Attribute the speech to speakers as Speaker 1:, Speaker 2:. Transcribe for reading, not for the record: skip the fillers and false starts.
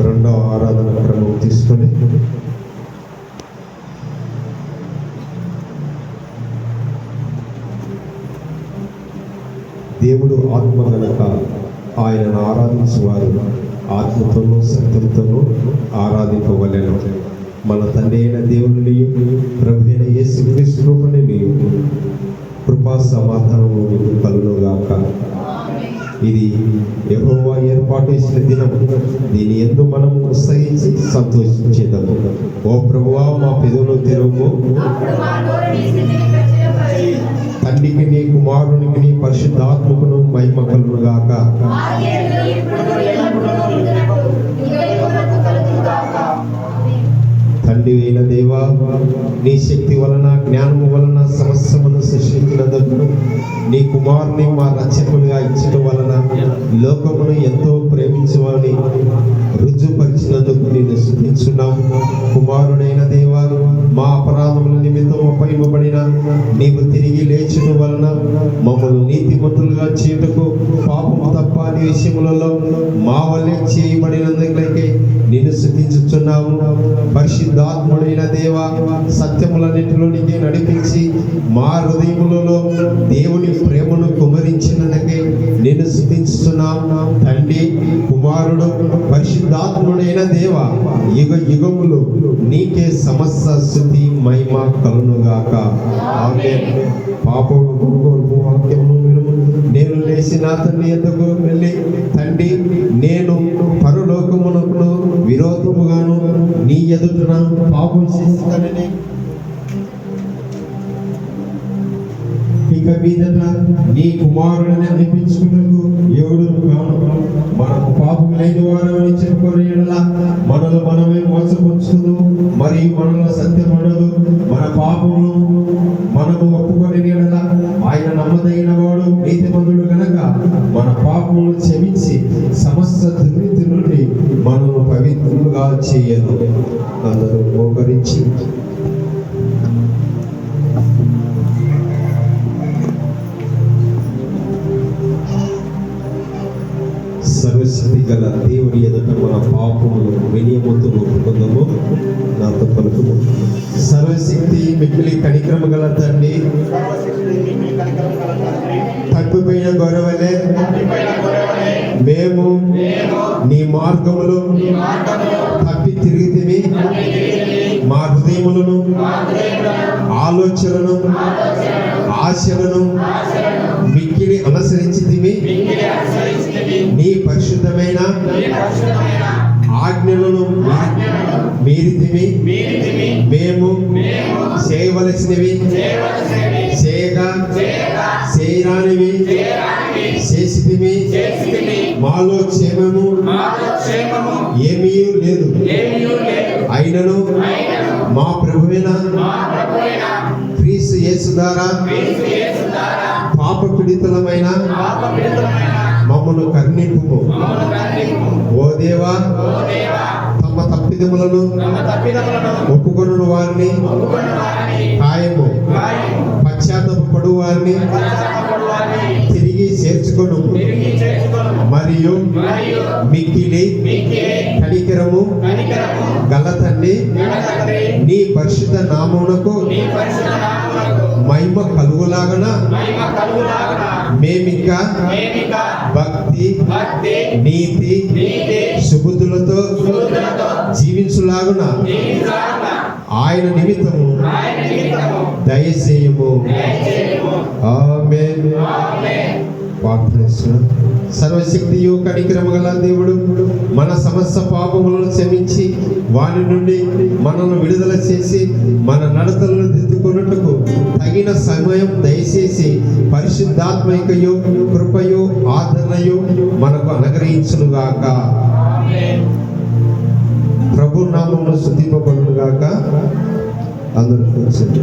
Speaker 1: రెండవ ఆరాధన క్రమం తీసుకొని దేవుడు ఆత్మ గనక ఆయనను ఆరాధించేవారు ఆత్మతోనూ సత్యంతోనూ ఆరాధింపవలెను. మన తండ్రి అయిన దేవుని ప్రభు అయిన యేసుక్రీస్తు కృపా సమాధానము మీకు కలుగునుగాక. ఇది యెహోవా ఏర్పాటు చేసిన దినం, దీని యందు మనము ఉత్సహించి సంతోషించేదము. ఓ ప్రభువా, మా పెదవులు తెరవు, తండ్రికి నీ కుమారునికి నీ పరిశుద్ధాత్మకును మహిమ కలుగునుగాక. తండ్రి అయిన దేవా, నీ శక్తి వలన జ్ఞానము వలన సమస్తమును సృష్టించినందుకు, నీ కుమారుని మా రక్షకునిగా ఇచ్చడం వలన లోకమును ఎంతో ప్రేమించమని రుజుపరిచినందుకు నేను స్తుతించున్నాం. కుమారుడైన దేవా, మా అపరాధముల నిమిత్తం అప్పగింపబడిన నీవు తిరిగి లేచిన వలన మమ్మల్ని నీతిమంతులుగా చేయుటకు పాపము తప్ప అన్ని విషయములలో మా వల్లే చేయబడినందుకే నిన్ను స్తుతించుచున్నాము. పరిశుద్ధాత్ముడైన దేవా, సత్యములన్నిటిలోనికి నడిపించి మా హృదయములలో దేవుని ప్రేమను కుమరించినందుకే నిన్ను స్తుతించుచున్నాము. తండ్రి, కుమారుడు, పరిశుద్ధాత్ముడైన దేవా, యుగ యుగములు నీకే సమస్త స్తుతి మహిమ కలుగునుగాక. ఆమేన్. పాపము వాక్యము నేను లేచిన తండ్రి ఎద్దకు వెళ్ళి, తండ్రి, నేను పరలోకమునకు విరోధముగాను నీ ఎదుట పాపం చేస్తానని ఇక మీదట నీ కుమారుడిని అనిపించుకున్నకు ఎవడు కాను. మనకు పాపం లేని వారమని చెప్పుకొని మనలో మనమే మోసపరుచును, మరియు మనలో సత్యం ఉండదు. మన పాపము మనము ఒప్పుకొని ఆయన నమ్మదగిన వాడు, నీతిమంతుడు గనక మన పాపములు క్షమించి సమస్త దుర్నీతి నుండి మనము పవిత్రులుగా చేయను. అందరూ మోకరించి సర్వశక్తి గల దేవుని ఎదుట మన పాపములు వినియముతో ఒప్పుకుందాము. నాతో పలుకుము. సర్వశక్తి మిక్కిలి కనికరము గల తండ్రి, తప్పిపోయిన గొర్రెవలే మేము నీ మార్గములో తప్పి తిరిగితిమి. మా హృదయములను, ఆలోచనలను, ఆశలను మిక్కిలి అనుసరించితిమి. నీ పరిశుద్ధమైన ఆజ్ఞలను మీరితిమి. మేము చేయవలసినవి చేయగా చేయరానివి చేసితిమి. మాలో క్షేమము ఏమీ లేదు. అయినను మా ప్రభువైన క్రీస్తు యేసు ద్వారా పాప పీడితులమైన మమ్మను కరుణింపుము. ఓ దేవా, తమ తప్పిదములను ఒప్పుకొను వారిని ఖాయము, పశ్చాత్తాపపడు వారిని తిరిగి చేర్చుకొను. మరియు మిక్కిలి కనికరము గల తండ్రి, నీ పరిశుద్ధ నామమునకు మహిమ కలుగులాగన మేమింకా భక్తి, నీతి, సుబుద్ధులతో జీవించులాగున ఆయన నిమిత్తము దయచేయము. ఆమేన్. సర్వశక్తియు కనికరము గల దేవుడు మన సమస్త పాపములను క్షమించి వాని నుండి మనను విడుదల చేసి మన నడతలను దిద్దుకొనుటకు తగిన సమయం దయచేసి పరిశుద్ధాత్మకయు కృపయు ఆదరణయు మనకు అనుగ్రహించునుగాక. ప్రభు నామమును స్తుతింపబడునుగాక. అందరూ కూర్చోండి.